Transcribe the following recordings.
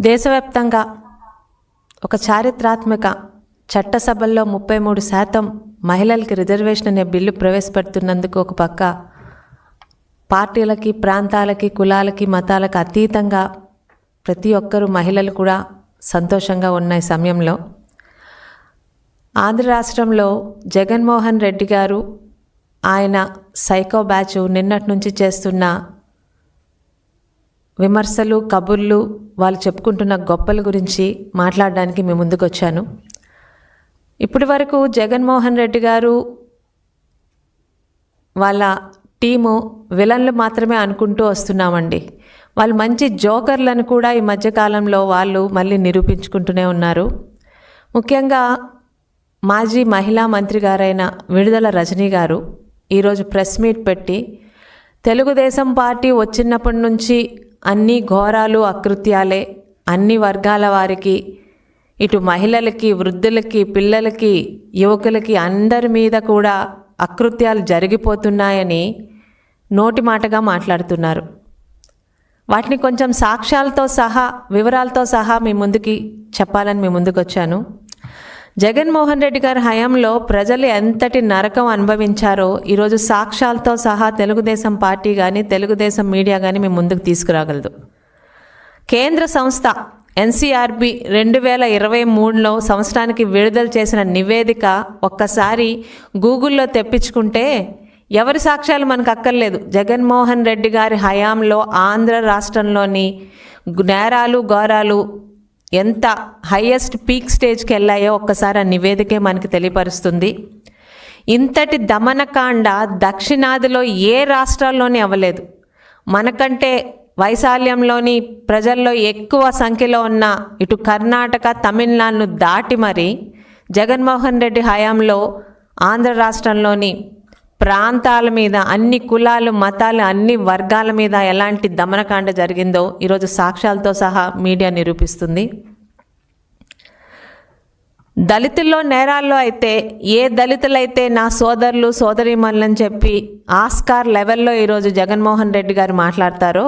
దేశవ్యాప్తంగా ఒక చారిత్రాత్మక చట్టసభల్లో 33% మహిళలకి రిజర్వేషన్ అనే బిల్లు ప్రవేశపెడుతున్నందుకు ఒక పక్క పార్టీలకి, ప్రాంతాలకి, కులాలకి, మతాలకు అతీతంగా ప్రతి ఒక్కరూ మహిళలు కూడా సంతోషంగా ఉన్న ఈ సమయంలో ఆంధ్ర రాష్ట్రంలో జగన్మోహన్ రెడ్డి గారు ఆయన సైకో బ్యాచ్ నిన్నటి నుంచి చేస్తున్న విమర్శలు, కబుర్లు, వాళ్ళు చెప్పుకుంటున్న గొప్పల గురించి మాట్లాడడానికి మీ ముందుకు వచ్చాను. ఇప్పటి వరకు జగన్మోహన్ రెడ్డి గారు వాళ్ళ టీము విలన్లు మాత్రమే అనుకుంటూ వస్తున్నామండి. వాళ్ళు మంచి జోకర్లను కూడా ఈ మధ్యకాలంలో వాళ్ళు మళ్ళీ నిరూపించుకుంటూనే ఉన్నారు. ముఖ్యంగా మాజీ మహిళా మంత్రి గారైన విడుదల రజనీ గారు ఈరోజు ప్రెస్ మీట్ పెట్టి తెలుగుదేశం పార్టీ వచ్చినప్పటి నుంచి అన్ని ఘోరాలు, అకృత్యాలే, అన్ని వర్గాల వారికి, ఇటు మహిళలకి, వృద్ధులకి, పిల్లలకి, యువకులకి అందరి మీద కూడా అకృత్యాలు జరిగిపోతున్నాయని నోటి మాటగా మాట్లాడుతున్నారు. వాటిని కొంచెం సాక్ష్యాలతో సహా, వివరాలతో సహా మీ ముందుకి చెప్పాలని మీ ముందుకు వచ్చాను. జగన్మోహన్ రెడ్డి గారి హయాంలో ప్రజలు ఎంతటి నరకం అనుభవించారో ఈరోజు సాక్ష్యాలతో సహా తెలుగుదేశం పార్టీ కానీ, తెలుగుదేశం మీడియా కానీ మీ ముందుకు తీసుకురాగలదు. కేంద్ర సంస్థ ఎన్సీఆర్బీ 2023లో సంవత్సరానికి విడుదల చేసిన నివేదిక ఒక్కసారి గూగుల్లో తెప్పించుకుంటే ఎవరి సాక్ష్యాలు మనకు అక్కర్లేదు. జగన్మోహన్ రెడ్డి గారి హయాంలో ఆంధ్ర రాష్ట్రంలోని నేరాలు, ఘోరాలు ఎంత హైయెస్ట్ పీక్ స్టేజ్కి వెళ్ళాయో ఒక్కసారి ఆ నివేదికే మనకి తెలియపరుస్తుంది. ఇంతటి దమనకాండ దక్షిణాదిలో ఏ రాష్ట్రాల్లోనే అవ్వలేదు. మనకంటే వైశాల్యంలోని ప్రజల్లో ఎక్కువ సంఖ్యలో ఉన్న ఇటు కర్ణాటక, తమిళనాడును దాటి మరి జగన్మోహన్ రెడ్డి హయాంలో ఆంధ్ర రాష్ట్రంలోని ప్రాంతాల మీద, అన్ని కులాలు, మతాలు, అన్ని వర్గాల మీద ఎలాంటి దమనకాండ జరిగిందో ఈరోజు సాక్ష్యాలతో సహా మీడియా నిరూపిస్తుంది. దళితుల్లో నేరాల్లో అయితే ఏ దళితులైతే నా సోదరులు, సోదరీమణులని చెప్పి ఆస్కార్ లెవెల్లో ఈరోజు జగన్మోహన్ రెడ్డి గారు మాట్లాడతారో,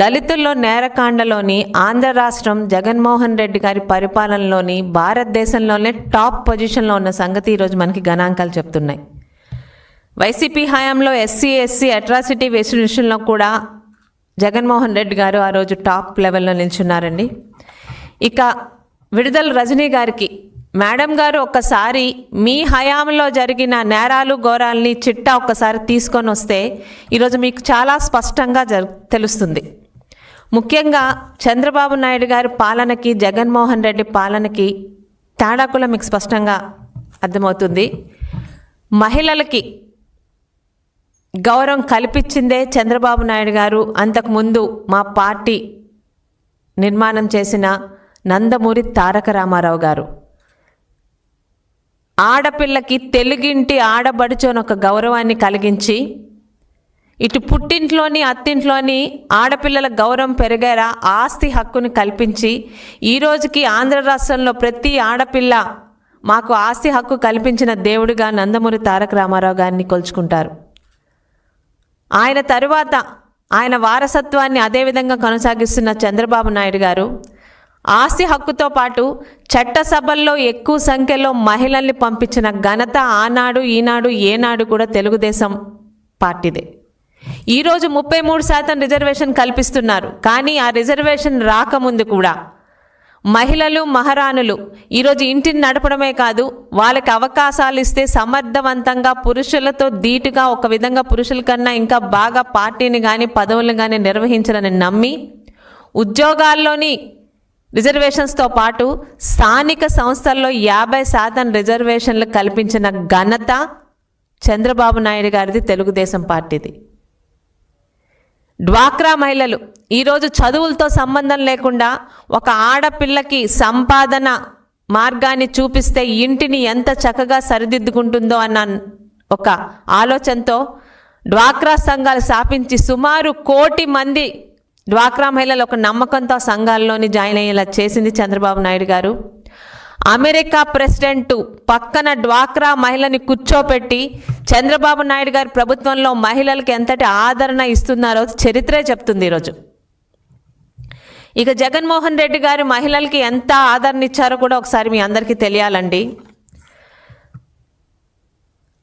దళితుల్లో నేరకాండలోని ఆంధ్ర రాష్ట్రం జగన్మోహన్ రెడ్డి గారి పరిపాలనలోని భారతదేశంలోనే టాప్ పొజిషన్లో ఉన్న సంగతి ఈరోజు మనకి గణాంకాలు చెప్తున్నాయి. వైసీపీ హయాంలో ఎస్సీ అట్రాసిటీ విషయంలో కూడా జగన్మోహన్ రెడ్డి గారు ఆ రోజు టాప్ లెవెల్లో నిల్చున్నారండి. ఇక విడుదల రజనీ గారికి, మేడం గారు ఒక్కసారి మీ హయాంలో జరిగిన నేరాలు, ఘోరాలని చిట్టా ఒక్కసారి తీసుకొని వస్తే ఈరోజు మీకు చాలా స్పష్టంగా తెలుస్తుంది. ముఖ్యంగా చంద్రబాబు నాయుడు గారి పాలనకి, జగన్మోహన్ రెడ్డి పాలనకి తేడా కూడా మీకు స్పష్టంగా అర్థమవుతుంది. మహిళలకి గౌరవం కల్పించిందే చంద్రబాబు నాయుడు గారు. అంతకుముందు మా పార్టీ నిర్మాణం చేసిన నందమూరి తారక రామారావు గారు ఆడపిల్లకి తెలుగింటి ఆడబడుచోని ఒక గౌరవాన్ని కలిగించి, ఇటు పుట్టింట్లోని, అత్తింట్లోని ఆడపిల్లల గౌరవం పెరిగేలా ఆస్తి హక్కుని కల్పించి, ఈ రోజుకి ఆంధ్ర రాష్ట్రంలో ప్రతి ఆడపిల్ల మాకు ఆస్తి హక్కు కల్పించిన దేవుడిగా నందమూరి తారక రామారావు గారిని కొలుచుకుంటారు. ఆయన తరువాత ఆయన వారసత్వాన్ని అదేవిధంగా కొనసాగిస్తున్న చంద్రబాబు నాయుడు గారు ఆస్తి హక్కుతో పాటు చట్టసభల్లో ఎక్కువ సంఖ్యలో మహిళల్ని పంపించిన ఘనత ఆనాడు, ఈనాడు, ఏనాడు కూడా తెలుగుదేశం పార్టీదే. ఈరోజు 33% రిజర్వేషన్ కల్పిస్తున్నారు. కానీ ఆ రిజర్వేషన్ రాకముందు కూడా మహిళలు, మహారాణులు ఈరోజు ఇంటిని నడపడమే కాదు, వాళ్ళకి అవకాశాలు ఇస్తే సమర్థవంతంగా పురుషులతో ధీటుగా, ఒక విధంగా పురుషుల కన్నా ఇంకా బాగా పార్టీని కానీ, పదవులను కానీ నిర్వహించాలని నమ్మి ఉద్యోగాల్లోని రిజర్వేషన్స్తో పాటు స్థానిక సంస్థల్లో 50% రిజర్వేషన్లు కల్పించిన ఘనత చంద్రబాబు నాయుడు గారిది, తెలుగుదేశం పార్టీది. డ్వాక్రా మహిళలు ఈరోజు చదువులతో సంబంధం లేకుండా ఒక ఆడపిల్లకి సంపాదన మార్గాన్ని చూపిస్తే ఇంటిని ఎంత చక్కగా సరిదిద్దుకుంటుందో అన్న ఒక ఆలోచనతో డ్వాక్రా సంఘాలు స్థాపించి సుమారు 1 కోటి మంది డ్వాక్రా మహిళలు ఒక నమ్మకంతో సంఘాల్లోని జాయిన్ అయ్యేలా చేసింది చంద్రబాబు నాయుడు గారు. అమెరికా ప్రెసిడెంట్ పక్కన డ్వాక్రా మహిళని కూర్చోపెట్టి చంద్రబాబు నాయుడు గారి ప్రభుత్వంలో మహిళలకు ఎంతటి ఆదరణ ఇస్తున్నారో చరిత్రే చెప్తుంది. ఈరోజు ఇక జగన్మోహన్ రెడ్డి గారు మహిళలకి ఎంత ఆదరణ ఇచ్చారో కూడా ఒకసారి మీ అందరికీ తెలియాలండి.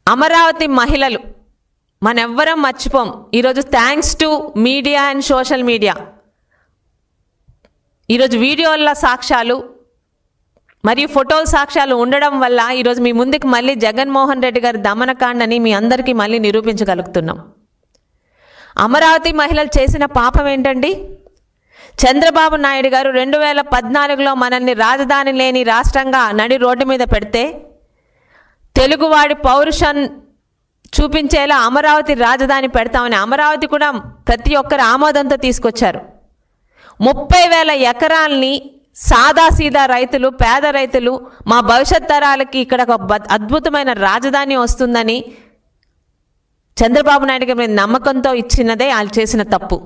అమరావతి మహిళలు మనెవ్వరం మర్చిపోం. ఈరోజు thanks to media and social media, ఈరోజు వీడియోల సాక్ష్యాలు మరియు ఫోటోల సాక్ష్యాలు ఉండడం వల్ల ఈరోజు మీ ముందుకు మళ్ళీ జగన్మోహన్ రెడ్డి గారి దమనకాండని మీ అందరికీ మళ్ళీ నిరూపించగలుగుతున్నాం. అమరావతి మహిళలు చేసిన పాపం ఏంటండి? చంద్రబాబు నాయుడు గారు 2014లో మనల్ని రాజధాని లేని రాష్ట్రంగా నడి రోడ్డు మీద పెడితే తెలుగువాడి పౌరుషం చూపించేలా అమరావతి రాజధాని పెడతామని అమరావతి కూడా ప్రతి ఒక్కరు ఆమోదంతో తీసుకొచ్చారు. 30,000 ఎకరాల్ని సాదాసీదా రైతులు, పేద రైతులు, మా భవిష్యత్ తరాలకి ఇక్కడ ఒక అద్భుతమైన రాజధాని వస్తుందని చంద్రబాబు నాయుడు గారి నమ్మకంతో ఇచ్చినదే వాళ్ళు చేసిన తప్పు.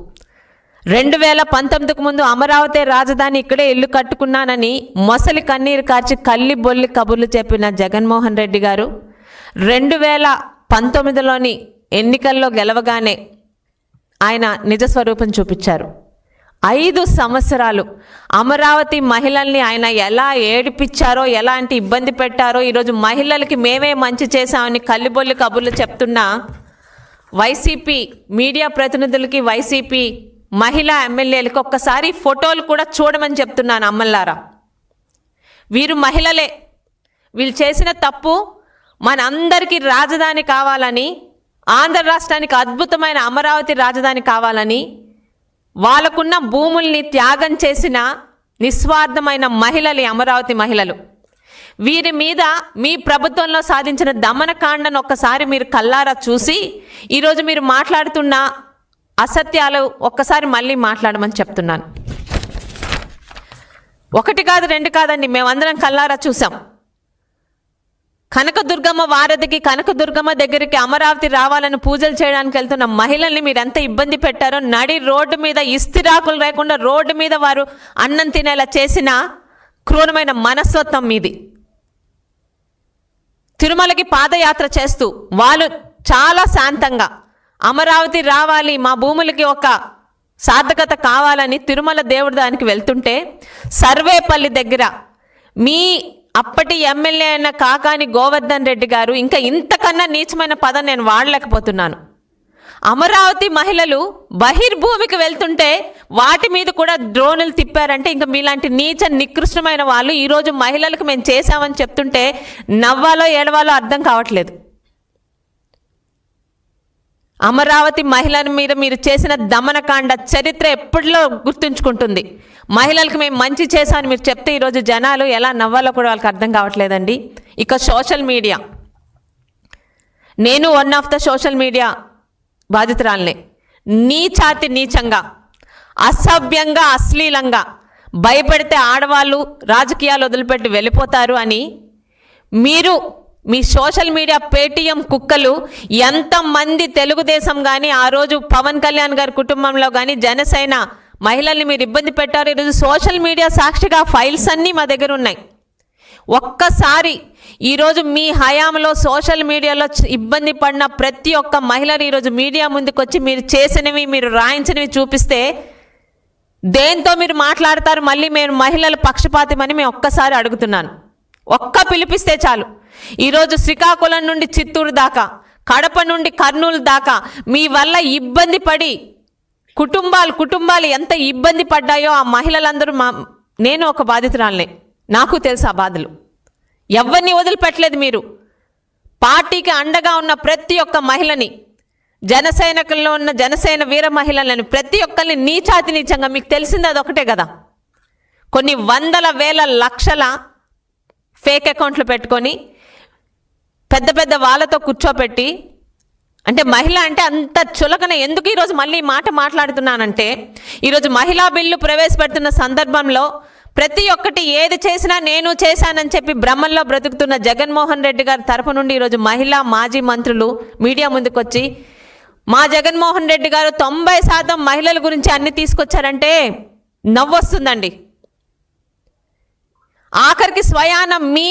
2019కు ముందు అమరావతి రాజధాని ఇక్కడే ఇల్లు కట్టుకున్నానని మొసలి కన్నీరు కార్చి కల్లి బొల్లి కబుర్లు చెప్పిన జగన్మోహన్ రెడ్డి గారు 2019లోని ఎన్నికల్లో గెలవగానే ఆయన నిజస్వరూపం చూపించారు. 5 సంవత్సరాలు అమరావతి మహిళల్ని ఆయన ఎలా ఏడిపించారో, ఎలాంటి ఇబ్బంది పెట్టారో, ఈరోజు మహిళలకి మేమే మంచి చేశామని కల్లిబొల్లి కబుర్లు చెప్తున్న వైసీపీ మీడియా ప్రతినిధులకి, వైసీపీ మహిళా ఎమ్మెల్యేలకు ఒక్కసారి ఫోటోలు కూడా చూడమని చెప్తున్నాను. అమ్మల్లారా, వీరు మహిళలే. వీళ్ళు చేసిన తప్పు మనందరికీ రాజధాని కావాలని, ఆంధ్ర రాష్ట్రానికి అద్భుతమైన అమరావతి రాజధాని కావాలని వాళ్ళకున్న భూముల్ని త్యాగం చేసిన నిస్వార్థమైన మహిళలు అమరావతి మహిళలు. వీరి మీద మీ ప్రభుత్వంలో సాధించిన దమనకాండను ఒక్కసారి మీరు కల్లారా చూసి ఈరోజు మీరు మాట్లాడుతున్న అసత్యాలు ఒక్కసారి మళ్ళీ మాట్లాడమని చెప్తున్నాను. 1 కాదు 2 కాదండి, మేమందరం కల్లారా చూసాం. కనకదుర్గమ్మ వారధికి, కనకదుర్గమ్మ దగ్గరికి అమరావతి రావాలని పూజలు చేయడానికి వెళ్తున్న మహిళల్ని మీరు ఎంత ఇబ్బంది పెట్టారో, నడి రోడ్డు మీద ఇస్తిరాకులు లేకుండా రోడ్డు మీద వారు అన్నం తినేలా చేసిన క్రూరమైన మనస్తత్వం మీది. తిరుమలకి పాదయాత్ర చేస్తూ వాళ్ళు చాలా శాంతంగా అమరావతి రావాలి, మా భూములకి ఒక సార్థకత కావాలని తిరుమల దేవుడి దానికి వెళ్తుంటే సర్వేపల్లి దగ్గర మీ అప్పటి ఎమ్మెల్యే అయిన కాకాని గోవర్ధన్ రెడ్డి గారు, ఇంకా ఇంతకన్నా నీచమైన పదం నేను వాడలేకపోతున్నాను, అమరావతి మహిళలు బహిర్భూమికి వెళ్తుంటే వాటి మీద కూడా డ్రోన్లు తిప్పారంటే ఇంకా మీలాంటి నీచ నికృష్టమైన వాళ్ళు ఈరోజు మహిళలకు మేము చేశామని చెప్తుంటే నవ్వాలో ఏడవాలో అర్థం కావట్లేదు. అమరావతి మహిళల మీద మీరు చేసిన దమనకాండ చరిత్ర ఎప్పటిలో గుర్తుంచుకుంటుంది. మహిళలకు మేము మంచి చేశామని మీరు చెప్తే ఈరోజు జనాలు ఎలా నవ్వాలో కూడా వాళ్ళకి అర్థం కావట్లేదండి. ఇక సోషల్ మీడియా, నేను one of the social media బాధితురాలనే. నీచాతి నీచంగా, అసభ్యంగా, అశ్లీలంగా భయపెడితే ఆడవాళ్ళు రాజకీయాలు వదిలిపెట్టి వెళ్ళిపోతారు అని మీరు మీ సోషల్ మీడియా పేటీఎం కుక్కలు ఎంతమంది తెలుగుదేశం కానీ, ఆ రోజు పవన్ కళ్యాణ్ గారి కుటుంబంలో కానీ జనసేన మహిళల్ని మీరు ఇబ్బంది పెట్టారు. ఈరోజు సోషల్ మీడియా సాక్షిగా ఫైల్స్ అన్నీ మా దగ్గర ఉన్నాయి. ఒక్కసారి ఈరోజు మీ హయాంలో సోషల్ మీడియాలో ఇబ్బంది పడిన ప్రతి ఒక్క మహిళలు ఈరోజు మీడియా ముందుకు వచ్చి మీరు చేసినవి, మీరు రాయించినవి చూపిస్తే దేంతో మీరు మాట్లాడతారు? మళ్ళీ మేము మహిళల పక్షపాతమని మేము ఒక్కసారి అడుగుతున్నాను. ఒక్క పిలిపిస్తే చాలు. ఈరోజు శ్రీకాకుళం నుండి చిత్తూరు దాకా, కడప నుండి కర్నూలు దాకా మీ వల్ల ఇబ్బంది పడి కుటుంబాలు ఎంత ఇబ్బంది పడ్డాయో ఆ మహిళలందరూ నేను ఒక బాధితురాలనే, నాకు తెలుసు ఆ బాధలు. ఎవరిని వదిలిపెట్టలేదు మీరు. పార్టీకి అండగా ఉన్న ప్రతి ఒక్క మహిళని, జనసైనికుల్లో ఉన్న జనసేన వీర మహిళలను ప్రతి ఒక్కరిని నీచాతి నీచంగా, మీకు తెలిసింది అదొకటే కదా, కొన్ని వందల వేల లక్షల ఫేక్ అకౌంట్లు పెట్టుకొని పెద్ద పెద్ద వాళ్ళతో కూర్చోపెట్టి, అంటే మహిళ అంటే అంత చులకన. ఎందుకు ఈరోజు మళ్ళీ మాట మాట్లాడుతున్నానంటే, ఈరోజు మహిళా బిల్లు ప్రవేశపెడుతున్న సందర్భంలో ప్రతి ఒక్కటి ఏది చేసినా నేను చేశానని చెప్పి బ్రహ్మంలో బ్రతుకుతున్న జగన్మోహన్ రెడ్డి గారి తరపు నుండి ఈరోజు మహిళా మాజీ మంత్రులు మీడియా ముందుకు వచ్చి మా జగన్మోహన్ రెడ్డి గారు 90% మహిళల గురించి అన్ని తీసుకొచ్చారంటే నవ్వొస్తుందండి. ఆఖరికి స్వయాన మీ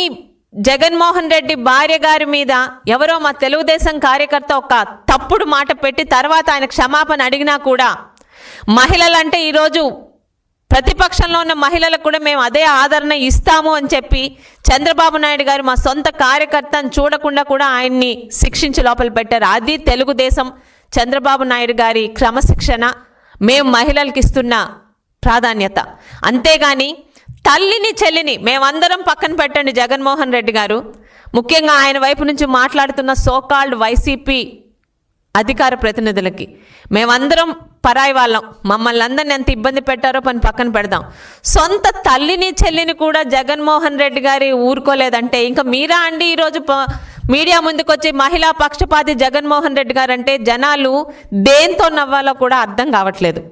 జగన్మోహన్ రెడ్డి భార్య గారి మీద ఎవరో మా తెలుగుదేశం కార్యకర్త ఒక తప్పుడు మాట పెట్టి తర్వాత ఆయన క్షమాపణ అడిగినా కూడా మహిళలంటే ఈరోజు ప్రతిపక్షంలో ఉన్న మహిళలకు కూడా మేము అదే ఆదరణ ఇస్తాము అని చెప్పి చంద్రబాబు నాయుడు గారు మా సొంత కార్యకర్తను చూడకుండా కూడా ఆయన్ని శిక్షించి లోపల పెట్టారు. అది తెలుగుదేశం చంద్రబాబు నాయుడు గారి క్రమశిక్షణ, మేము మహిళలకు ఇస్తున్న ప్రాధాన్యత. అంతేగాని తల్లిని చెల్లిని మేమందరం పక్కన పెట్టండి. జగన్మోహన్ రెడ్డి గారు ముఖ్యంగా ఆయన వైపు నుంచి మాట్లాడుతున్న సోకాల్డ్ వైసీపీ అధికార ప్రతినిధులకి మేమందరం పరాయి వాళ్ళం, మమ్మల్ని అందరిని ఎంత ఇబ్బంది పెట్టారో పక్కన పెడదాం. సొంత తల్లిని చెల్లిని కూడా జగన్మోహన్ రెడ్డి గారి ఊరుకోలేదంటే ఇంకా మీరా అండి ఈరోజు మీడియా ముందుకు వచ్చి మహిళా పక్షపాతి జగన్మోహన్ రెడ్డి గారు అంటే జనాలు దేంతో నవ్వాలో కూడా అర్థం కావట్లేదు.